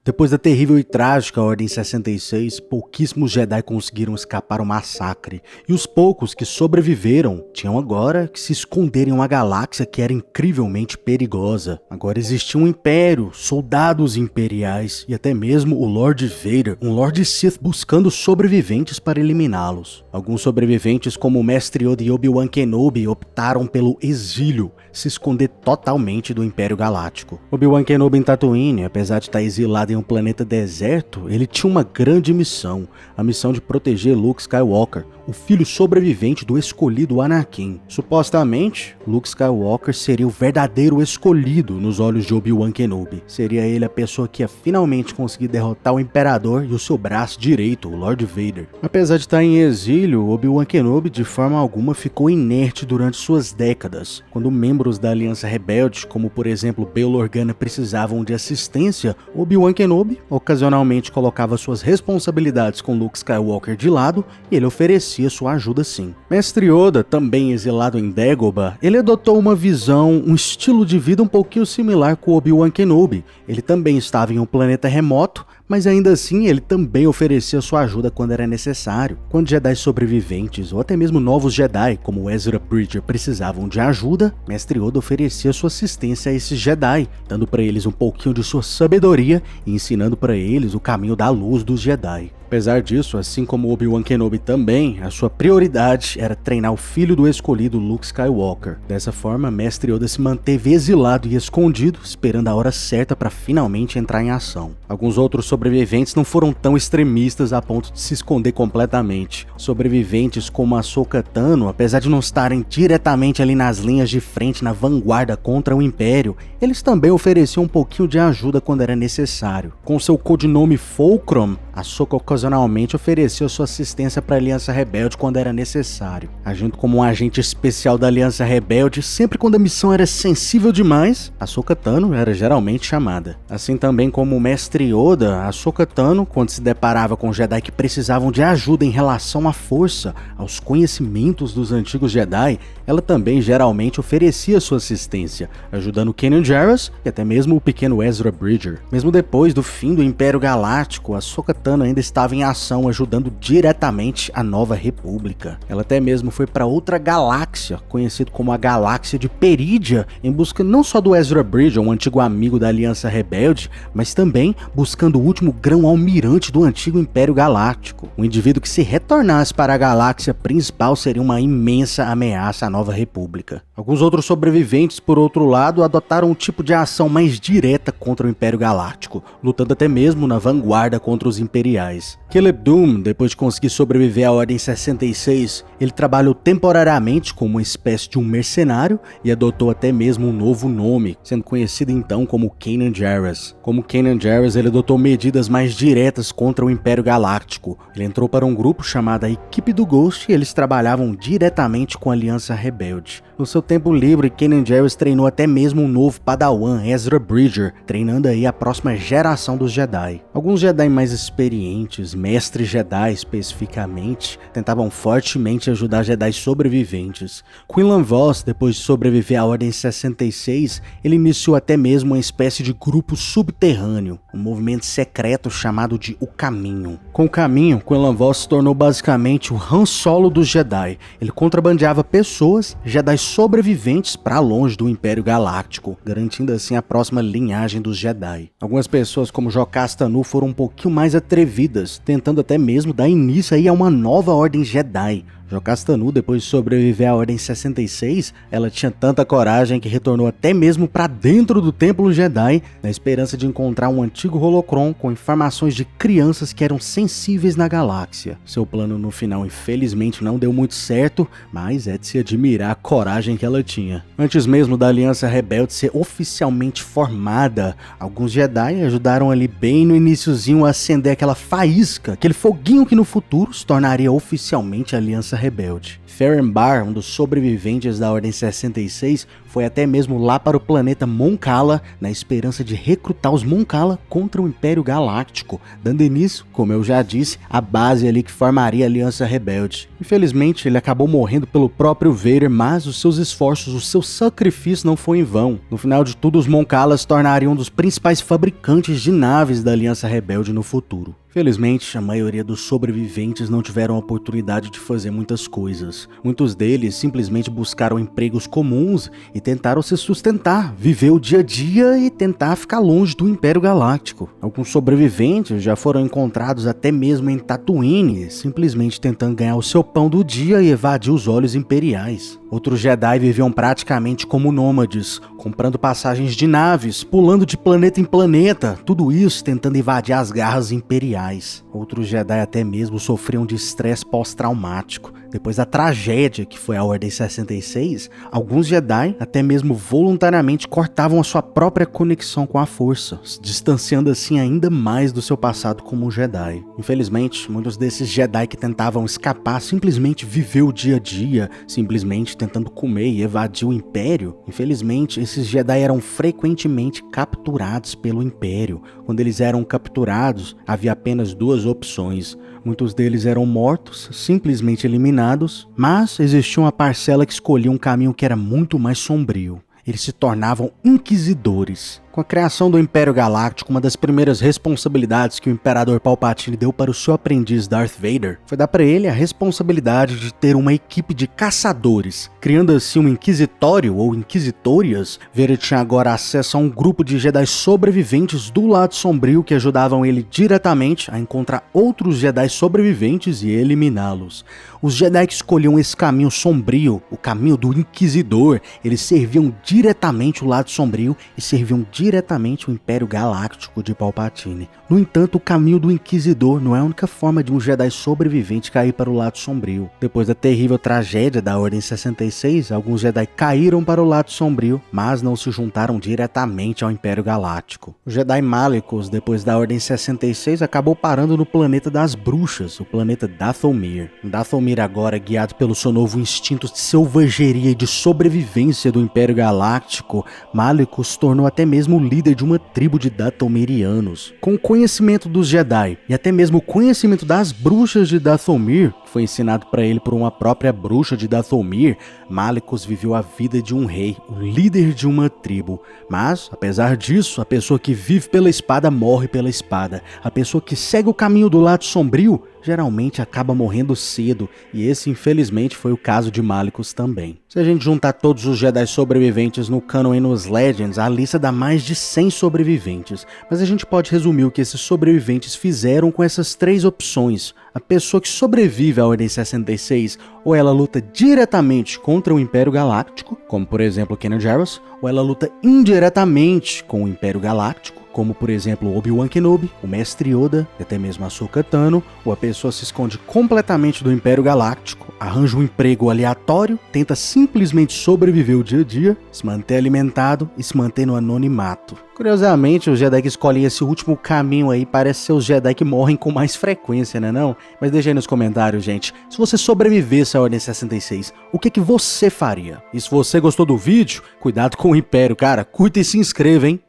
Depois da terrível e trágica Ordem 66, pouquíssimos Jedi conseguiram escapar ao massacre, e os poucos que sobreviveram tinham agora que se esconder em uma galáxia que era incrivelmente perigosa. Agora existia um império, soldados imperiais e até mesmo o Lord Vader, um Lord Sith buscando sobreviventes para eliminá-los. Alguns sobreviventes como o Mestre Yoda e Obi-Wan Kenobi optaram pelo exílio, se esconder totalmente do Império Galáctico. Obi-Wan Kenobi em Tatooine, apesar de estar exilado em um planeta deserto, ele tinha uma grande missão, a missão de proteger Luke Skywalker, o filho sobrevivente do escolhido Anakin. Supostamente, Luke Skywalker seria o verdadeiro escolhido nos olhos de Obi-Wan Kenobi. Seria ele a pessoa que ia finalmente conseguir derrotar o Imperador e o seu braço direito, o Lord Vader. Apesar de estar em exílio, Obi-Wan Kenobi de forma alguma ficou inerte durante suas décadas. Quando membros da Aliança Rebelde, como por exemplo Bail Organa, precisavam de assistência, Obi-Wan Kenobi ocasionalmente colocava suas responsabilidades com Luke Skywalker de lado e ele oferecia sua ajuda sim. Mestre Yoda, também exilado em Dagobah, ele adotou uma visão, um estilo de vida um pouquinho similar com Obi-Wan Kenobi. Ele também estava em um planeta remoto, mas ainda assim ele também oferecia sua ajuda quando era necessário. Quando Jedi sobreviventes ou até mesmo novos Jedi, como Ezra Bridger, precisavam de ajuda, Mestre Yoda oferecia sua assistência a esses Jedi, dando para eles um pouquinho de sua sabedoria e ensinando para eles o caminho da luz dos Jedi. Apesar disso, assim como Obi-Wan Kenobi também, a sua prioridade era treinar o filho do escolhido Luke Skywalker. Dessa forma, Mestre Yoda se manteve exilado e escondido, esperando a hora certa para finalmente entrar em ação. Alguns outros sobreviventes não foram tão extremistas a ponto de se esconder completamente. Sobreviventes como Ahsoka Tano, apesar de não estarem diretamente ali nas linhas de frente, na vanguarda contra o Império, eles também ofereciam um pouquinho de ajuda quando era necessário. Com seu codinome Fulcrum, Ahsoka ocasionalmente ofereceu sua assistência para a Aliança Rebelde quando era necessário. Agindo como um agente especial da Aliança Rebelde, sempre quando a missão era sensível demais, Ahsoka Tano era geralmente chamada. Assim também como o Mestre Yoda, Ahsoka Tano, quando se deparava com Jedi que precisavam de ajuda em relação à força, aos conhecimentos dos antigos Jedi, ela também geralmente oferecia sua assistência, ajudando Kanan Jarrus e até mesmo o pequeno Ezra Bridger. Mesmo depois do fim do Império Galáctico, Ahsoka Tano ainda estava em ação, ajudando diretamente a Nova República. Ela até mesmo foi para outra galáxia, conhecida como a Galáxia de Perídia, em busca não só do Ezra Bridger, um antigo amigo da Aliança Rebelde, mas também buscando o último grão-almirante do antigo Império Galáctico. Um indivíduo que, se retornasse para a galáxia principal, seria uma imensa ameaça à Nova República. Alguns outros sobreviventes, por outro lado, adotaram um tipo de ação mais direta contra o Império Galáctico, lutando até mesmo na vanguarda contra os imperiais. Caleb Dume, depois de conseguir sobreviver à Ordem 66, ele trabalhou temporariamente como uma espécie de um mercenário e adotou até mesmo um novo nome, sendo conhecido então como Kanan Jarrus. Como Kanan Jarrus, ele adotou medidas mais diretas contra o Império Galáctico. Ele entrou para um grupo chamado a Equipe do Ghost e eles trabalhavam diretamente com a Aliança Rebelde. No seu tempo livre, Kanan Jarrus treinou até mesmo um novo Padawan, Ezra Bridger, treinando aí a próxima geração dos Jedi. Alguns Jedi mais experientes, mestres Jedi especificamente, tentavam fortemente ajudar Jedi sobreviventes. Quinlan Vos, depois de sobreviver à Ordem 66, ele iniciou até mesmo uma espécie de grupo subterrâneo, um movimento secreto chamado de O Caminho. Com o Caminho, Quinlan Vos se tornou basicamente o Han Solo dos Jedi. Ele contrabandeava pessoas, Jedi sobreviventes, para longe do Império Galáctico, garantindo assim a próxima linhagem dos Jedi. Algumas pessoas como Jocasta Nu foram um pouquinho mais atrevidas, tentando até mesmo dar início aí a uma nova Ordem Jedi. Jocasta Nu, depois de sobreviver à Ordem 66, ela tinha tanta coragem que retornou até mesmo para dentro do Templo Jedi, na esperança de encontrar um antigo holocron com informações de crianças que eram sensíveis na galáxia. Seu plano no final infelizmente não deu muito certo, mas é de se admirar a coragem que ela tinha. Antes mesmo da Aliança Rebelde ser oficialmente formada, alguns Jedi ajudaram ali bem no iniciozinho a acender aquela faísca, aquele foguinho que no futuro se tornaria oficialmente a Aliança Rebelde. Ferenbar, um dos sobreviventes da Ordem 66, foi até mesmo lá para o planeta Mon Cala, na esperança de recrutar os Mon Cala contra o Império Galáctico, dando início, como eu já disse, a base ali que formaria a Aliança Rebelde. Infelizmente, ele acabou morrendo pelo próprio Vader, mas os seus esforços, o seu sacrifício não foi em vão. No final de tudo, os Mon Cala se tornariam um dos principais fabricantes de naves da Aliança Rebelde no futuro. Felizmente, a maioria dos sobreviventes não tiveram a oportunidade de fazer muitas coisas. Muitos deles simplesmente buscaram empregos comuns e tentaram se sustentar, viver o dia a dia e tentar ficar longe do Império Galáctico. Alguns sobreviventes já foram encontrados até mesmo em Tatooine, simplesmente tentando ganhar o seu pão do dia e evadir os olhos imperiais. Outros Jedi viviam praticamente como nômades, comprando passagens de naves, pulando de planeta em planeta, tudo isso tentando evadir as garras imperiais. Outros Jedi até mesmo sofriam de estresse pós-traumático. Depois da tragédia que foi a Ordem 66, alguns Jedi até mesmo voluntariamente cortavam a sua própria conexão com a Força, se distanciando assim ainda mais do seu passado como Jedi. Infelizmente, muitos desses Jedi que tentavam escapar simplesmente viver o dia a dia, simplesmente tentando comer e evadir o Império. Infelizmente, esses Jedi eram frequentemente capturados pelo Império. Quando eles eram capturados, havia apenas duas opções. Muitos deles eram mortos, simplesmente eliminados, mas existia uma parcela que escolhia um caminho que era muito mais sombrio. Eles se tornavam inquisidores. Com a criação do Império Galáctico, uma das primeiras responsabilidades que o Imperador Palpatine deu para o seu aprendiz Darth Vader foi dar para ele a responsabilidade de ter uma equipe de caçadores. Criando assim um inquisitório ou inquisitorias, Vader tinha agora acesso a um grupo de Jedi sobreviventes do lado sombrio que ajudavam ele diretamente a encontrar outros Jedi sobreviventes e eliminá-los. Os Jedi que escolhiam esse caminho sombrio, o caminho do Inquisidor, eles serviam diretamente o lado sombrio e serviam diretamente o Império Galáctico de Palpatine. No entanto, o caminho do Inquisidor não é a única forma de um Jedi sobrevivente cair para o lado sombrio. Depois da terrível tragédia da Ordem 66, alguns Jedi caíram para o lado sombrio, mas não se juntaram diretamente ao Império Galáctico. O Jedi Malicos, depois da Ordem 66, acabou parando no planeta das bruxas, o planeta Dathomir. Dathomir, agora guiado pelo seu novo instinto de selvageria e de sobrevivência do Império Galáctico, Malicos tornou até mesmo o líder de uma tribo de Dathomirianos. Com o conhecimento dos Jedi e até mesmo o conhecimento das bruxas de Dathomir, que foi ensinado para ele por uma própria bruxa de Dathomir, Malicos viveu a vida de um rei, o líder de uma tribo. Mas, apesar disso, a pessoa que vive pela espada morre pela espada. A pessoa que segue o caminho do lado sombrio geralmente acaba morrendo cedo, e esse infelizmente foi o caso de Malicos também. Se a gente juntar todos os Jedi sobreviventes no canon e nos Legends, a lista dá mais de 100 sobreviventes, mas a gente pode resumir o que esses sobreviventes fizeram com essas três opções. A pessoa que sobrevive à Ordem 66, ou ela luta diretamente contra o Império Galáctico, como por exemplo Kanan Jarrus, ou ela luta indiretamente com o Império Galáctico, como por exemplo Obi-Wan Kenobi, o Mestre Yoda e até mesmo Ahsoka Tano, ou a pessoa se esconde completamente do Império Galáctico, arranja um emprego aleatório, tenta simplesmente sobreviver o dia a dia, se manter alimentado e se manter no anonimato. Curiosamente, os Jedi que escolhem esse último caminho aí parecem ser os Jedi que morrem com mais frequência, né não? Mas deixa aí nos comentários, gente, se você sobrevivesse à Ordem 66, o que você faria? E se você gostou do vídeo, cuidado com o Império, cara, curta e se inscreva, hein?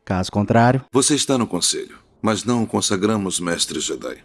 Caso contrário... Você está no conselho, mas não o consagramos mestre Jedi.